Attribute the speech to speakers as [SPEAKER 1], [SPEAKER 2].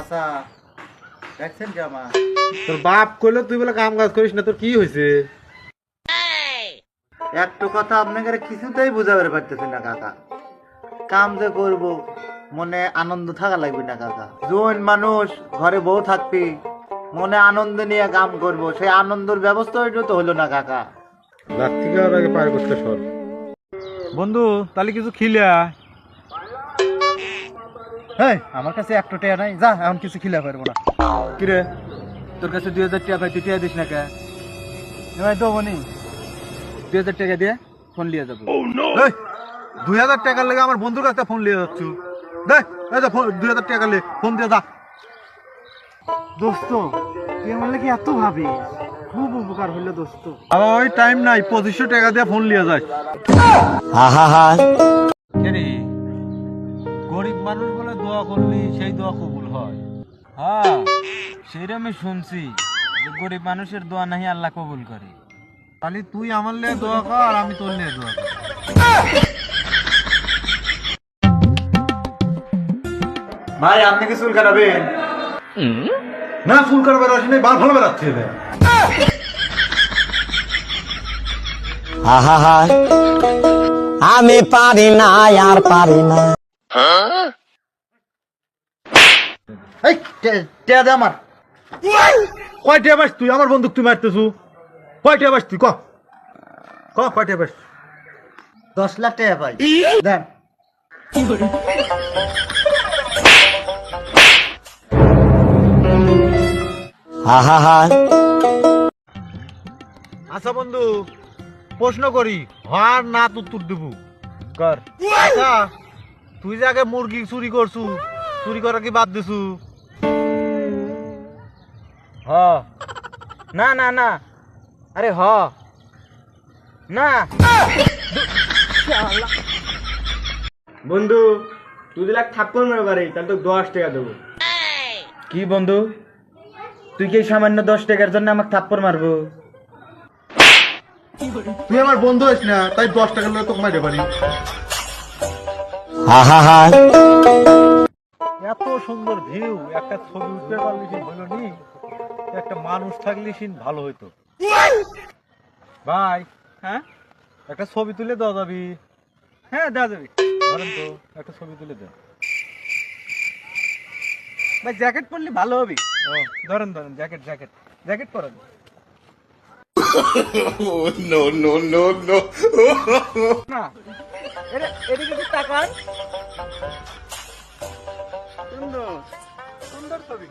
[SPEAKER 1] চাচা দেখছেন কি আমার
[SPEAKER 2] তোর বাপ কইলো তুই বলে কাম কাজ করিস না, তোর কি হয়েছে?
[SPEAKER 1] একটু কথা আপনাকে কিছুতেই বুঝাতে পারতেছি না কাকা। কাম যে করব মনে আনন্দ থাকা লাগবে না কাকা। জোন মানুষ ঘরে বউ থাকবি, মনে আনন্দ নিয়ে কাম করব, সেই আনন্দের ব্যবস্থা তো হলো না কাকা।
[SPEAKER 2] রাত থেকে আর আগে পার করতে সর বন্ধু, তাহলে কিছু খিলা।
[SPEAKER 1] হ্যাঁ আমার কাছে 1 টাকা নাই, যা এখন কিছু খিলা পারবো না।
[SPEAKER 2] কিরে তোর কাছে 2000 টাকা পাই, তুই টিয়া দিস না কে?
[SPEAKER 1] ভাই দেবো নি
[SPEAKER 2] 2000 টাকা দিয়ে ফোন লিয়ে যাবো। 2000 টাকার লেগে আমার বন্ধুর কাছে ফোন লিয়ে যাচ্ছ? দেখ 2000 টাকা লে ফোন দিয়ে যা।
[SPEAKER 1] দোস্ত তুই আমার কি এত ভাবি, খুব উপকার হইলো দোস্ত।
[SPEAKER 2] আর ওই টাইম নাই, 2500 টাকা দিয়ে ফোন লিয়ে যায়। গরিব মানুষ বলে দোয়া করলি সেই দোয়া কবুল হয়।
[SPEAKER 3] হ্যাঁ সেইটা আমি শুনছি যে গরিব মানুষের দোয়া নাহি আল্লাহ কবুল করে।
[SPEAKER 2] তাহলে তুই আমার লিয়ে দোয়া কর, আমি তোর লিয়ে দোয়া কর।
[SPEAKER 1] ভাই আপনি কি চুল কাটাবেন?
[SPEAKER 2] না চুল কাটবার আসি নাই, বাল ভালো বেড়াচ্ছে।
[SPEAKER 4] আমি পারি না আর পারি না।
[SPEAKER 1] এই টিয়া দে আমার।
[SPEAKER 2] কয় টাকা বাস তুই? আমার বন্দুক তুই মারতেছু। কয় টাকা বাস তুই? কয় টাকা বাস?
[SPEAKER 1] 10 লাখ টাকা পাই দেন।
[SPEAKER 2] আচ্ছা বন্ধু, প্রশ্ন করি, হার না উত্তর দেবো কর। আচ্ছা তুই যে আগে মুরগি চুরি করছু, চুরি করা কি বাদ দিছু?
[SPEAKER 3] হ না না না, আরে হ না।
[SPEAKER 2] বন্ধু তুই যদি থাপ্পড় মেরে পারি তাহলে তো 10 টাকা দেবো।
[SPEAKER 3] কি বন্ধু, তুই কি সামান্য 10 টাকার জন্য আমাকে থাপ্পড় মারবো?
[SPEAKER 2] তুই আমার বন্ধু হইস না, তাই 10 টাকা লোক তোকে মারতে পারি। এত সুন্দর ভিউ, একটা ছবি উঠতে পারলি হইল নি, একটা মানুষ থাকলে ভালো হইতো। ভাই
[SPEAKER 3] হ্যাঁ
[SPEAKER 2] একটা ছবি তুলে দেওয়া যাবি?
[SPEAKER 3] হ্যাঁ দেওয়া যাবে।
[SPEAKER 2] ধরেন তো একটা ছবি তুলে দে।
[SPEAKER 3] ভাই জ্যাকেট পরলে ভালো হবে।
[SPEAKER 2] ও
[SPEAKER 3] ধরেন ধরেন জ্যাকেট জ্যাকেট জ্যাকেট পরেন। না এটা এটা কিছু টাকার সুন্দর সুন্দর ছবি।